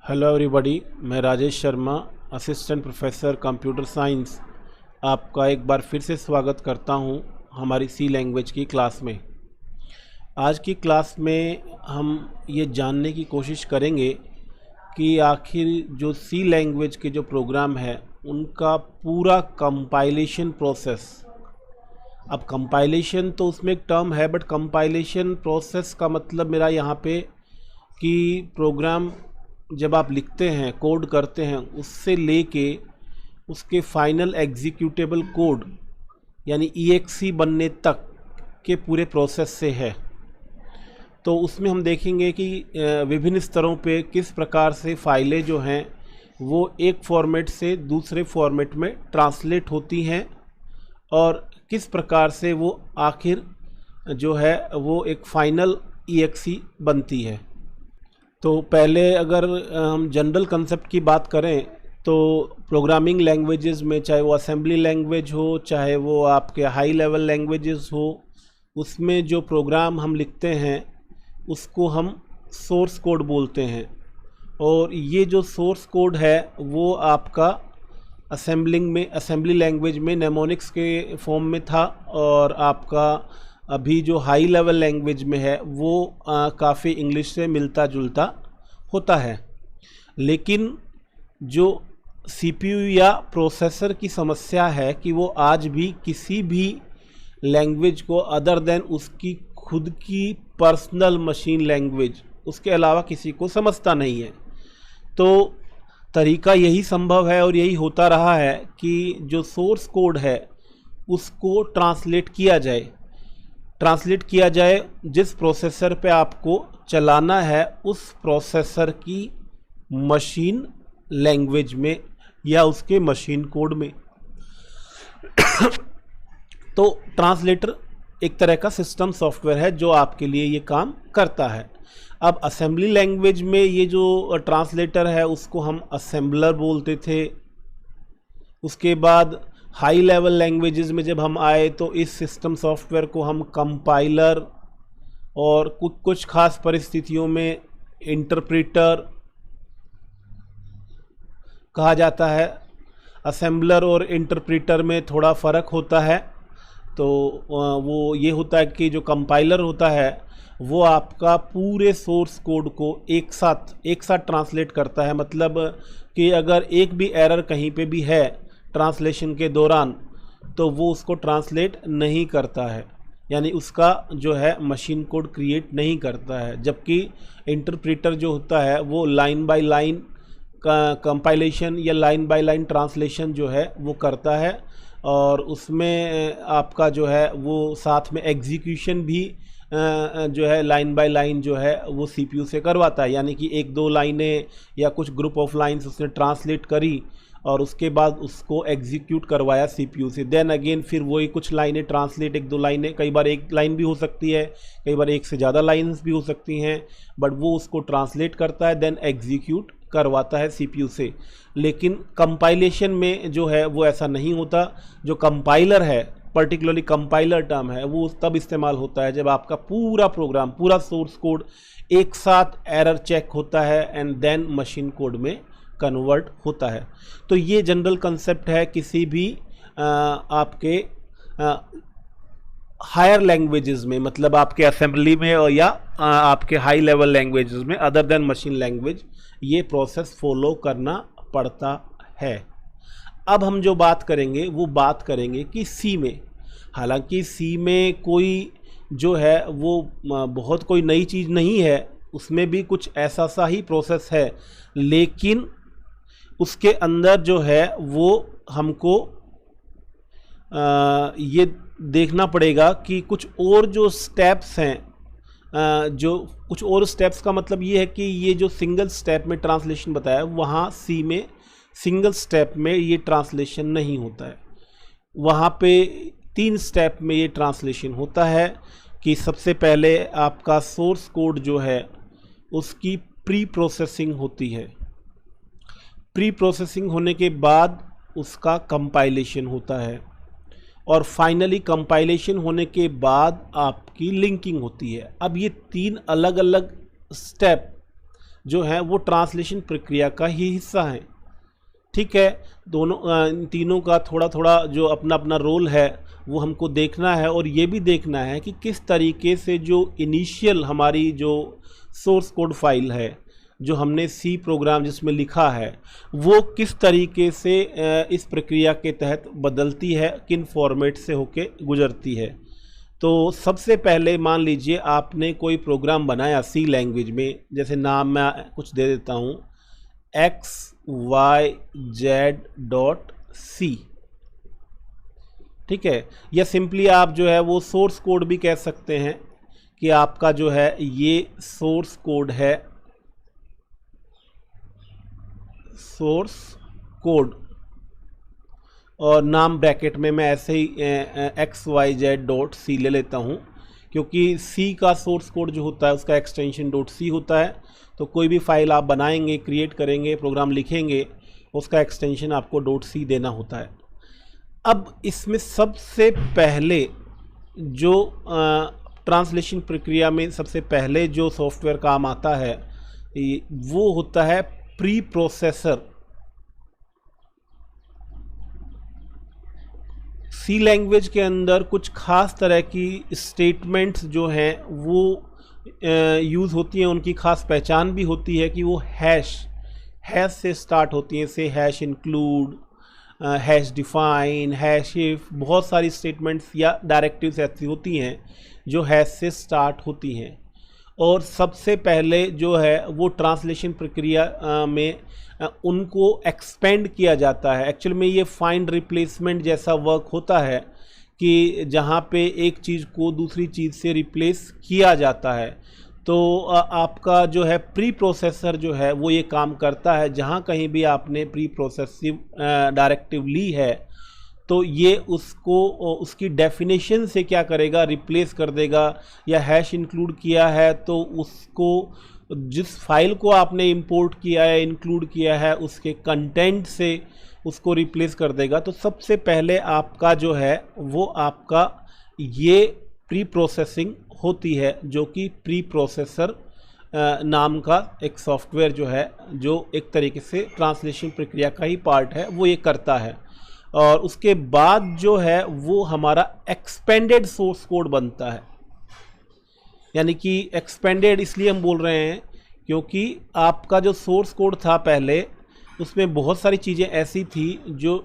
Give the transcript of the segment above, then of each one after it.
Hello everybody, मैं Rajesh Sharma, assistant professor computer science, आपका एक बार फिर से स्वागत करता हूं हमारी सी लैंग्वेज की क्लास में। आज की क्लास में हम ये जानने की कोशिश करेंगे कि आखिर जो सी लैंग्वेज के जो प्रोग्राम है उनका पूरा कंपाइलेशन प्रोसेस। अब कंपाइलेशन तो उसमें एक टर्म है, बट कंपाइलेशन प्रोसेस का मतलब मेरा यहाँ पे कि प्रोग्राम जब आप लिखते हैं, कोड करते हैं, उससे लेके उसके फाइनल एग्जीक्यूटेबल कोड यानी EXE बनने तक के पूरे प्रोसेस से है। तो उसमें हम देखेंगे कि विभिन्न स्तरों पे किस प्रकार से फाइलें जो हैं वो एक फॉर्मेट से दूसरे फॉर्मेट में ट्रांसलेट होती हैं और किस प्रकार से वो आखिर जो है वो एक फाइनल EXE बनती है। तो पहले अगर हम जनरल कंसेप्ट की बात करें तो प्रोग्रामिंग लैंग्वेजेस में, चाहे वो असेंबली लैंग्वेज हो, चाहे वो आपके हाई लेवल लैंग्वेजेस हो, उसमें जो प्रोग्राम हम लिखते हैं उसको हम सोर्स कोड बोलते हैं। और ये जो सोर्स कोड है वो आपका असेंबली लैंग्वेज में नेमोनिक्स के फॉर्म में था, और आपका अभी जो हाई लेवल लैंग्वेज में है वो काफ़ी इंग्लिश से मिलता जुलता होता है। लेकिन जो CPU या प्रोसेसर की समस्या है कि वो आज भी किसी भी लैंग्वेज को अदर देन उसकी खुद की पर्सनल मशीन लैंग्वेज, उसके अलावा किसी को समझता नहीं है। तो तरीका यही संभव है और यही होता रहा है कि जो सोर्स कोड है उसको ट्रांसलेट किया जाए जिस प्रोसेसर पे आपको चलाना है उस प्रोसेसर की मशीन लैंग्वेज में या उसके मशीन कोड में। तो ट्रांसलेटर एक तरह का सिस्टम सॉफ्टवेयर है जो आपके लिए ये काम करता है। अब असेंबली लैंग्वेज में ये जो ट्रांसलेटर है उसको हम असेंबलर बोलते थे। उसके बाद हाई लेवल लैंग्वेजेस में जब हम आए तो इस सिस्टम सॉफ्टवेयर को हम कंपाइलर और कुछ खास परिस्थितियों में इंटरप्रेटर कहा जाता है। असेंबलर और इंटरप्रेटर में थोड़ा फ़र्क होता है। तो वो ये होता है कि जो कंपाइलर होता है वो आपका पूरे सोर्स कोड को एक साथ ट्रांसलेट करता है। मतलब कि अगर एक भी एरर कहीं पे भी है ट्रांसलेशन के दौरान तो वो उसको ट्रांसलेट नहीं करता है, यानी उसका जो है मशीन कोड क्रिएट नहीं करता है। जबकि इंटरप्रेटर जो होता है वो लाइन बाय लाइन का कंपाइलेशन या लाइन बाय लाइन ट्रांसलेशन जो है वो करता है, और उसमें आपका जो है वो साथ में एग्जीक्यूशन भी जो है लाइन बाय लाइन जो है वो CPU से करवाता है। यानी कि एक दो लाइनें या कुछ ग्रुप ऑफ लाइंस उसने ट्रांसलेट करी और उसके बाद उसको एग्जीक्यूट करवाया CPU से। देन अगेन फिर वही कुछ लाइनें ट्रांसलेट, एक दो लाइनें, कई बार एक लाइन भी हो सकती है, कई बार एक से ज़्यादा लाइन्स भी हो सकती हैं, बट वो उसको ट्रांसलेट करता है, देन एग्जीक्यूट करवाता है CPU से। लेकिन कंपाइलेशन में जो है वो ऐसा नहीं होता। जो कंपाइलर है, पर्टिकुलरली कंपाइलर टर्म है, वो तब इस्तेमाल होता है जब आपका पूरा प्रोग्राम, पूरा सोर्स कोड एक साथ एरर चेक होता है एंड देन मशीन कोड में कन्वर्ट होता है। तो ये जनरल कंसेप्ट है किसी भी आपके हायर लैंग्वेजेस में, मतलब आपके असेंबली में और या आपके हाई लेवल लैंग्वेजेस में अदर देन मशीन लैंग्वेज, ये प्रोसेस फॉलो करना पड़ता है। अब हम जो बात करेंगे वो बात करेंगे कि सी में। हालांकि सी में कोई जो है वो बहुत कोई नई चीज़ नहीं है, उसमें भी कुछ ऐसा सा ही प्रोसेस है, लेकिन उसके अंदर जो है वो हमको ये देखना पड़ेगा कि कुछ और जो स्टेप्स हैं, जो कुछ और स्टेप्स का मतलब ये है कि ये जो सिंगल स्टेप में ट्रांसलेशन बताया वहाँ सी में सिंगल स्टेप में ये ट्रांसलेशन नहीं होता है। वहाँ पे 3 स्टेप में ये ट्रांसलेशन होता है कि सबसे पहले आपका सोर्स कोड जो है उसकी प्री प्रोसेसिंग होती है। प्री प्रोसेसिंग होने के बाद उसका कंपाइलेशन होता है, और फाइनली कंपाइलेशन होने के बाद आपकी लिंकिंग होती है। अब ये 3 अलग अलग स्टेप जो हैं वो ट्रांसलेशन प्रक्रिया का ही हिस्सा हैं। ठीक है, दोनों तीनों का थोड़ा थोड़ा जो अपना अपना रोल है वो हमको देखना है, और ये भी देखना है कि किस तरीके से जो इनिशियल हमारी जो सोर्स कोड फाइल है, जो हमने सी प्रोग्राम जिसमें लिखा है, वो किस तरीके से इस प्रक्रिया के तहत बदलती है, किन फॉर्मेट से होके गुजरती है। तो सबसे पहले मान लीजिए आपने कोई प्रोग्राम बनाया सी लैंग्वेज में, जैसे नाम मैं कुछ दे देता हूँ xyz.c, ठीक है, या सिंपली आप जो है वो सोर्स कोड भी कह सकते हैं कि आपका जो है ये सोर्स कोड है, सोर्स कोड, और नाम ब्रैकेट में मैं ऐसे ही xyz.c ले लेता हूँ, क्योंकि C का सोर्स कोड जो होता है उसका एक्सटेंशन .c होता है। तो कोई भी फाइल आप बनाएंगे, क्रिएट करेंगे, प्रोग्राम लिखेंगे, उसका एक्सटेंशन आपको .c देना होता है। अब इसमें सबसे पहले जो ट्रांसलेशन प्रक्रिया में सबसे पहले जो सॉफ्टवेयर काम आता है वो होता है प्री प्रोसेसर। सी लैंग्वेज के अंदर कुछ खास तरह की स्टेटमेंट्स जो हैं वो यूज़ होती हैं, उनकी खास पहचान भी होती है कि वो हैश से स्टार्ट होती हैं, से hash include, hash define, hash if, बहुत सारी स्टेटमेंट्स या डायरेक्टिव्स ऐसी होती हैं जो हैश से स्टार्ट होती हैं। और सबसे पहले जो है वो ट्रांसलेशन प्रक्रिया में उनको एक्सपेंड किया जाता है। एक्चुअल में ये फाइंड रिप्लेसमेंट जैसा वर्क होता है कि जहाँ पे एक चीज़ को दूसरी चीज़ से रिप्लेस किया जाता है। तो आपका जो है प्री प्रोसेसर जो है वो ये काम करता है, जहाँ कहीं भी आपने प्री प्रोसेसिव डायरेक्टिव ली है तो ये उसको उसकी डेफिनेशन से क्या करेगा, रिप्लेस कर देगा, या हैश इंक्लूड किया है तो उसको जिस फाइल को आपने इंपोर्ट किया है, इंक्लूड किया है, उसके कंटेंट से उसको रिप्लेस कर देगा। तो सबसे पहले आपका जो है वो आपका ये प्री प्रोसेसिंग होती है, जो कि प्री प्रोसेसर नाम का एक सॉफ्टवेयर जो है, जो एक तरीके से ट्रांसलेशन प्रक्रिया का ही पार्ट है, वो ये करता है। और उसके बाद जो है वो हमारा एक्सपेंडेड सोर्स कोड बनता है। यानी कि एक्सपेंडेड इसलिए हम बोल रहे हैं क्योंकि आपका जो सोर्स कोड था पहले, उसमें बहुत सारी चीज़ें ऐसी थी जो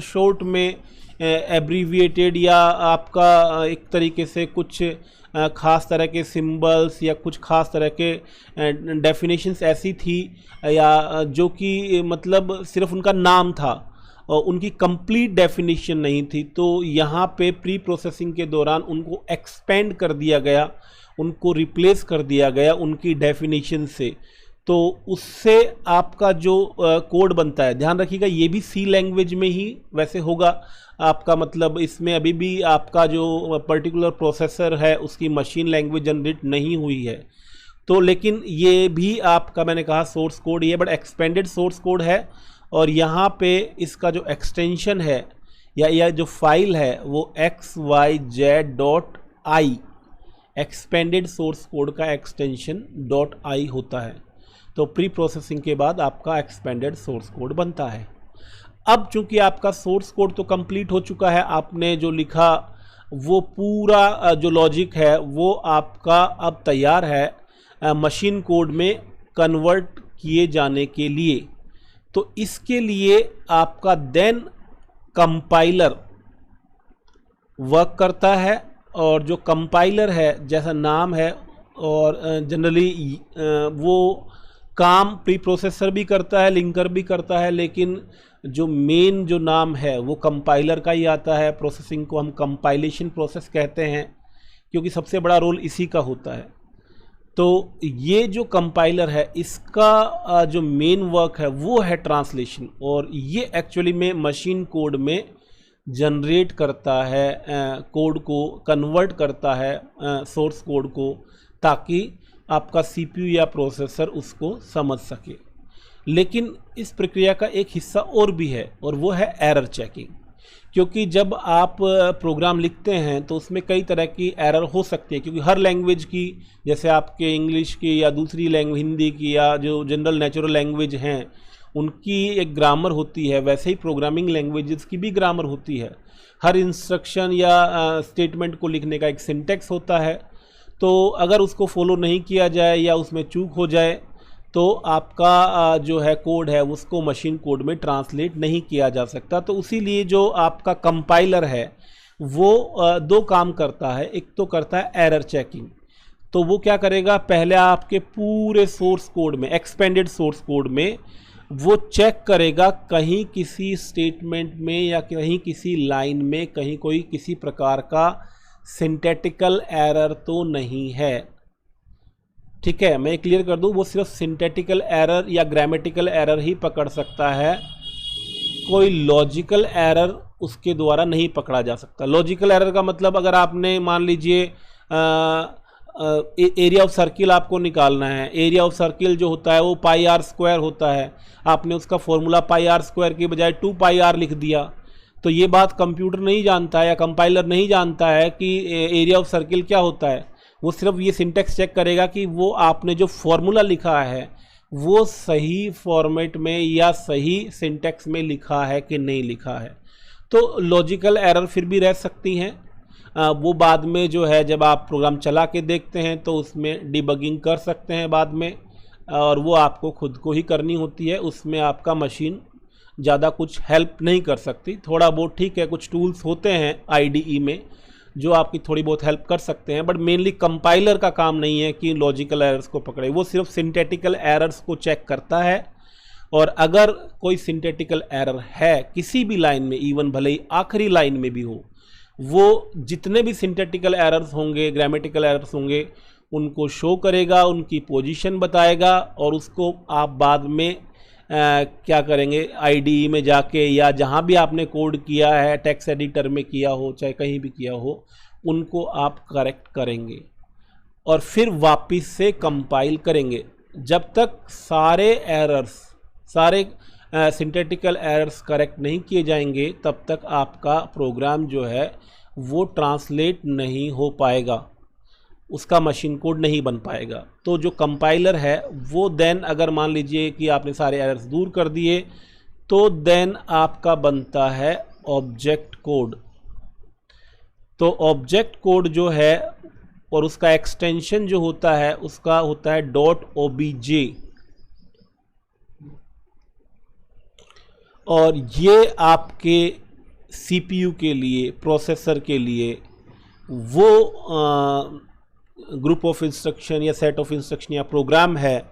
शॉर्ट में एब्रीविएटेड, या आपका एक तरीके से कुछ ख़ास तरह के सिंबल्स या कुछ ख़ास तरह के डेफिनेशंस ऐसी थी, या जो कि मतलब सिर्फ उनका नाम था और उनकी कंप्लीट डेफिनेशन नहीं थी। तो यहाँ पे प्री प्रोसेसिंग के दौरान उनको एक्सपेंड कर दिया गया, उनको रिप्लेस कर दिया गया उनकी डेफिनेशन से। तो उससे आपका जो कोड बनता है, ध्यान रखिएगा ये भी सी लैंग्वेज में ही वैसे होगा आपका, मतलब इसमें अभी भी आपका जो पर्टिकुलर प्रोसेसर है उसकी मशीन लैंग्वेज जनरेट नहीं हुई है। तो लेकिन ये भी आपका, मैंने कहा सोर्स कोड ये, बट एक्सपेंडेड सोर्स कोड है। और यहाँ पे इसका जो एक्सटेंशन है या जो फाइल है वो xyz.i, एक्सपेंडेड सोर्स कोड का एक्सटेंशन .i होता है। तो प्री प्रोसेसिंग के बाद आपका एक्सपेंडेड सोर्स कोड बनता है। अब चूंकि आपका सोर्स कोड तो कंप्लीट हो चुका है, आपने जो लिखा वो पूरा जो लॉजिक है वो आपका अब तैयार है मशीन कोड में कन्वर्ट किए जाने के लिए। तो इसके लिए आपका देन कंपाइलर वर्क करता है, और जो कंपाइलर है जैसा नाम है, और जनरली वो काम प्री प्रोसेसर भी करता है, लिंकर भी करता है, लेकिन जो मेन जो नाम है वो कंपाइलर का ही आता है। प्रोसेसिंग को हम कंपाइलेशन प्रोसेस कहते हैं क्योंकि सबसे बड़ा रोल इसी का होता है। तो ये जो कंपाइलर है इसका जो मेन वर्क है वो है ट्रांसलेशन, और ये एक्चुअली में मशीन कोड में जनरेट करता है, कोड को कन्वर्ट करता है सोर्स कोड को, ताकि आपका सीपीयू या प्रोसेसर उसको समझ सके। लेकिन इस प्रक्रिया का एक हिस्सा और भी है, और वो है एरर चेकिंग। क्योंकि जब आप प्रोग्राम लिखते हैं तो उसमें कई तरह की एरर हो सकती है, क्योंकि हर लैंग्वेज की, जैसे आपके इंग्लिश की या दूसरी लैंग्वेज हिंदी की या जो जनरल नेचुरल लैंग्वेज हैं उनकी एक ग्रामर होती है, वैसे ही प्रोग्रामिंग लैंग्वेजेस की भी ग्रामर होती है। हर इंस्ट्रक्शन या स्टेटमेंट को लिखने का एक सिंटेक्स होता है, तो अगर उसको फॉलो नहीं किया जाए या उसमें चूक हो जाए तो आपका जो है कोड है उसको मशीन कोड में ट्रांसलेट नहीं किया जा सकता। तो इसीलिए जो आपका कंपाइलर है वो दो काम करता है। एक तो करता है एरर चेकिंग, तो वो क्या करेगा, पहले आपके पूरे सोर्स कोड में, एक्सपेंडेड सोर्स कोड में वो चेक करेगा कहीं किसी स्टेटमेंट में या कहीं किसी लाइन में कहीं कोई किसी प्रकार का सिंथेटिकल एरर तो नहीं है। ठीक है, मैं क्लियर कर दूं, वो सिर्फ सिंथेटिकल एरर या ग्रामेटिकल एरर ही पकड़ सकता है, कोई लॉजिकल एरर उसके द्वारा नहीं पकड़ा जा सकता। लॉजिकल एरर का मतलब, अगर आपने मान लीजिए एरिया ऑफ सर्किल आपको निकालना है, एरिया ऑफ सर्किल जो होता है वो पाई आर स्क्वायर होता है, आपने उसका फॉर्मूला पाई आर स्क्वायर की बजाय 2 पाई आर लिख दिया, तो ये बात कंप्यूटर नहीं जानता है या कंपाइलर नहीं जानता है कि एरिया ऑफ सर्किल क्या होता है। वो सिर्फ ये सिंटेक्स चेक करेगा कि वो आपने जो फॉर्मूला लिखा है वो सही फॉर्मेट में या सही सिंटेक्स में लिखा है कि नहीं लिखा है। तो लॉजिकल एरर फिर भी रह सकती हैं, वो बाद में जो है जब आप प्रोग्राम चला के देखते हैं तो उसमें डिबगिंग कर सकते हैं बाद में, और वो आपको खुद को ही करनी होती है, उसमें आपका मशीन ज़्यादा कुछ हेल्प नहीं कर सकती। थोड़ा बहुत ठीक है, कुछ टूल्स होते हैं आईडीई में जो आपकी थोड़ी बहुत हेल्प कर सकते हैं, बट मेनली कंपाइलर का काम नहीं है कि लॉजिकल एरर्स को पकड़े, वो सिर्फ सिंथेटिकल एरर्स को चेक करता है। और अगर कोई सिंथेटिकल एरर है किसी भी लाइन में, इवन भले ही आखिरी लाइन में भी हो, वो जितने भी सिंथेटिकल एरर्स होंगे, ग्रामेटिकल एरर्स होंगे, उनको शो करेगा, उनकी पोजीशन बताएगा, और उसको आप बाद में क्या करेंगे, आईडीई में जाके या जहाँ भी आपने कोड किया है, टेक्स्ट एडिटर में किया हो चाहे कहीं भी किया हो, उनको आप करेक्ट करेंगे और फिर वापस से कंपाइल करेंगे। जब तक सारे एरर्स, सारे सिंथेटिकल एरर्स करेक्ट नहीं किए जाएंगे तब तक आपका प्रोग्राम जो है वो ट्रांसलेट नहीं हो पाएगा, उसका मशीन कोड नहीं बन पाएगा। तो जो कंपाइलर है वो देन, अगर मान लीजिए कि आपने सारे एरर्स दूर कर दिए, तो देन आपका बनता है ऑब्जेक्ट कोड। तो ऑब्जेक्ट कोड जो है और उसका एक्सटेंशन जो होता है उसका होता है .obj, और ये आपके सीपीयू के लिए, प्रोसेसर के लिए वो ग्रुप ऑफ इंस्ट्रक्शन या सेट ऑफ इंस्ट्रक्शन या प्रोग्राम है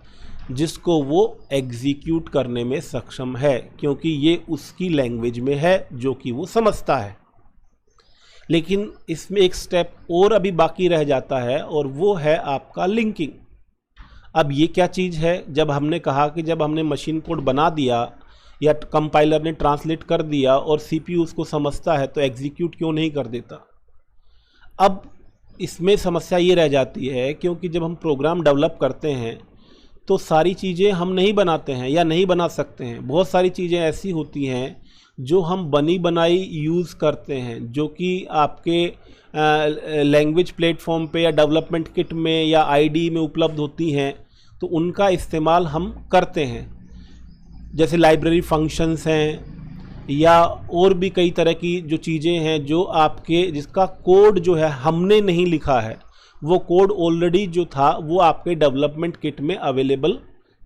जिसको वो एग्जीक्यूट करने में सक्षम है, क्योंकि ये उसकी लैंग्वेज में है जो कि वो समझता है। लेकिन इसमें एक स्टेप और अभी बाकी रह जाता है, और वो है आपका लिंकिंग। अब ये क्या चीज़ है, जब हमने कहा कि जब हमने मशीन कोड बना दिया या कंपाइलर ने ट्रांसलेट कर दिया और सीपीयू उसको समझता है, तो एग्जीक्यूट क्यों नहीं कर देता। अब इसमें समस्या ये रह जाती है, क्योंकि जब हम प्रोग्राम डेवलप करते हैं तो सारी चीज़ें हम नहीं बनाते हैं या नहीं बना सकते हैं। बहुत सारी चीज़ें ऐसी होती हैं जो हम बनी बनाई यूज़ करते हैं, जो कि आपके लैंग्वेज प्लेटफॉर्म पे या डेवलपमेंट किट में या आईडी में उपलब्ध होती हैं, तो उनका इस्तेमाल हम करते हैं। जैसे लाइब्रेरी फंक्शंस हैं या और भी कई तरह की जो चीज़ें हैं जो आपके, जिसका कोड जो है हमने नहीं लिखा है, वो कोड ऑलरेडी जो था वो आपके डेवलपमेंट किट में अवेलेबल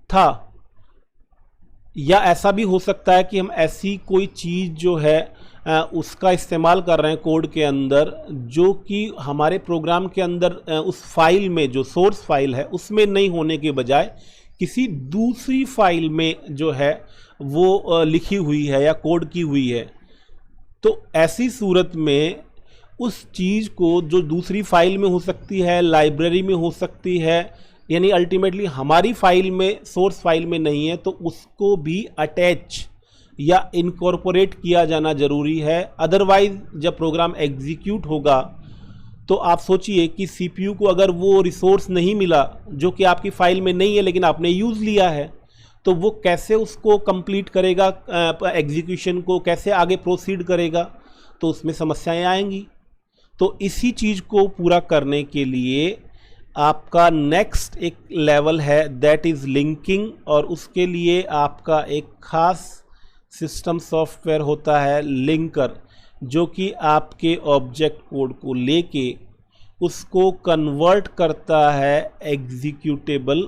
था। या ऐसा भी हो सकता है कि हम ऐसी कोई चीज़ जो है उसका इस्तेमाल कर रहे हैं कोड के अंदर, जो कि हमारे प्रोग्राम के अंदर उस फाइल में, जो सोर्स फाइल है उसमें नहीं होने के बजाय किसी दूसरी फाइल में जो है वो लिखी हुई है या कोड की हुई है। तो ऐसी सूरत में उस चीज़ को, जो दूसरी फाइल में हो सकती है, लाइब्रेरी में हो सकती है, यानी अल्टीमेटली हमारी फाइल में, सोर्स फाइल में नहीं है, तो उसको भी अटैच या इनकॉर्पोरेट किया जाना ज़रूरी है। अदरवाइज जब प्रोग्राम एग्जीक्यूट होगा तो आप सोचिए कि सीपीयू को अगर वो रिसोर्स नहीं मिला जो कि आपकी फाइल में नहीं है लेकिन आपने यूज़ लिया है, तो वो कैसे उसको कंप्लीट करेगा, एग्जीक्यूशन को कैसे आगे प्रोसीड करेगा। तो उसमें समस्याएं आएंगी। तो इसी चीज़ को पूरा करने के लिए आपका नेक्स्ट एक लेवल है, दैट इज़ लिंकिंग, और उसके लिए आपका एक खास सिस्टम सॉफ्टवेयर होता है लिंकर, जो कि आपके ऑब्जेक्ट कोड को लेके उसको कन्वर्ट करता है एग्जीक्यूटेबल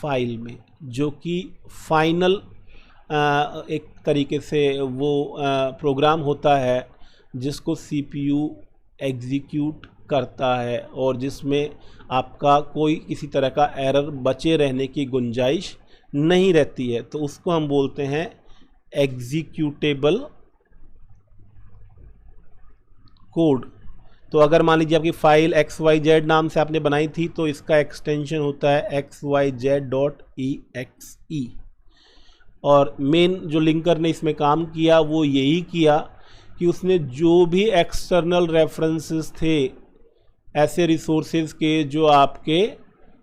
फाइल में, जो कि फाइनल एक तरीके से वो प्रोग्राम होता है जिसको सीपीयू एग्जीक्यूट करता है और जिसमें आपका कोई किसी तरह का एरर बचे रहने की गुंजाइश नहीं रहती है। तो उसको हम बोलते हैं एग्जीक्यूटेबल कोड। तो अगर मान लीजिए आपकी फाइल XYZ नाम से आपने बनाई थी, तो इसका एक्सटेंशन होता है xyz.exe। और मेन जो लिंकर ने इसमें काम किया वो यही किया कि उसने जो भी एक्सटर्नल रेफरेंसेस थे, ऐसे रिसोर्सेज के जो आपके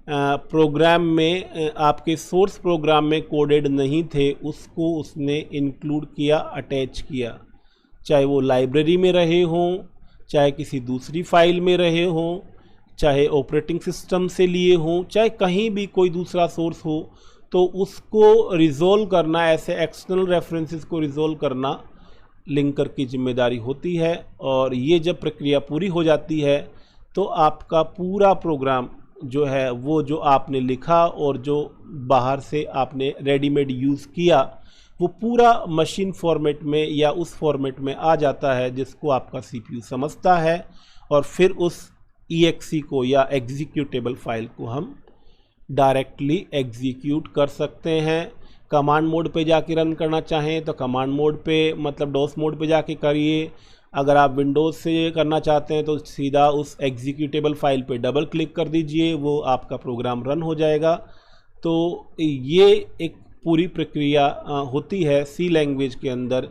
प्रोग्राम में, आपके सोर्स प्रोग्राम में कोडेड नहीं थे, उसको उसने इंक्लूड किया, अटैच किया, चाहे वो लाइब्रेरी में रहे हों, चाहे किसी दूसरी फाइल में रहे हों, चाहे ऑपरेटिंग सिस्टम से लिए हों, चाहे कहीं भी कोई दूसरा सोर्स हो। तो उसको रिजोल्व करना, ऐसे एक्सटर्नल रेफरेंसेस को रिजोल्व करना लिंकर की जिम्मेदारी होती है। और ये जब प्रक्रिया पूरी हो जाती है तो आपका पूरा प्रोग्राम जो है, वो जो आपने लिखा और जो बाहर से आपने रेडीमेड यूज़ किया, वो पूरा मशीन फॉर्मेट में या उस फॉर्मेट में आ जाता है जिसको आपका सीपीयू समझता है। और फिर उस EXE को या एग्जीक्यूटेबल फाइल को हम डायरेक्टली एग्जीक्यूट कर सकते हैं। कमांड मोड पे जाके रन करना चाहें तो कमांड मोड पे, मतलब डॉस मोड पे जाके करिए। अगर आप विंडोज़ से करना चाहते हैं तो सीधा उस एग्जीक्यूटेबल फाइल पे डबल क्लिक कर दीजिए, वो आपका प्रोग्राम रन हो जाएगा। तो ये एक पूरी प्रक्रिया होती है सी लैंग्वेज के अंदर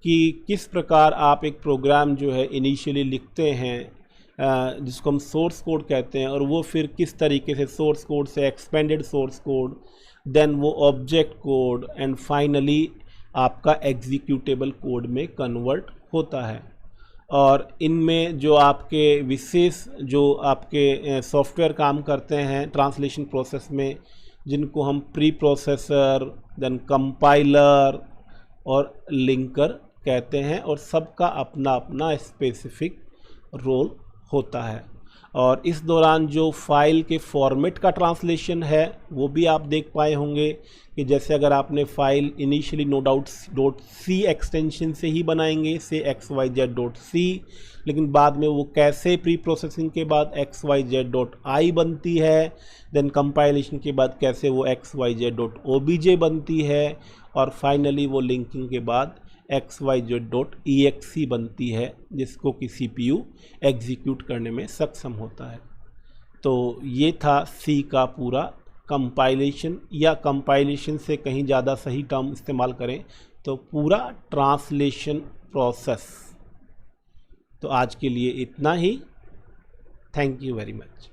कि किस प्रकार आप एक प्रोग्राम जो है इनिशियली लिखते हैं, जिसको हम सोर्स कोड कहते हैं, और वो फिर किस तरीके से सोर्स कोड से एक्सपेंडेड सोर्स कोड, देन वो ऑब्जेक्ट कोड, एंड फाइनली आपका एग्जीक्यूटेबल कोड में कन्वर्ट होता है। और इनमें जो आपके विशेष जो आपके सॉफ्टवेयर काम करते हैं ट्रांसलेशन प्रोसेस में, जिनको हम प्री प्रोसेसर, देन कंपाइलर और लिंकर कहते हैं, और सबका अपना अपना स्पेसिफिक रोल होता है। और इस दौरान जो फाइल के फॉर्मेट का ट्रांसलेशन है वो भी आप देख पाए होंगे कि जैसे अगर आपने file initially no doubt .c extension से ही बनाएंगे, से xyz.c, लेकिन बाद में वो कैसे प्री प्रोसेसिंग के बाद xyz.i बनती है, देन कंपाइलेशन के बाद कैसे वो xyz.obj बनती है, और फाइनली वो लिंकिंग के बाद xyz.exe बनती है, जिसको कि CPU एग्जीक्यूट करने में सक्षम होता है। तो ये था C का पूरा कंपाइलेशन, या कंपाइलेशन से कहीं ज़्यादा सही टर्म इस्तेमाल करें तो पूरा ट्रांसलेशन प्रोसेस। तो आज के लिए इतना ही। Thank you very much.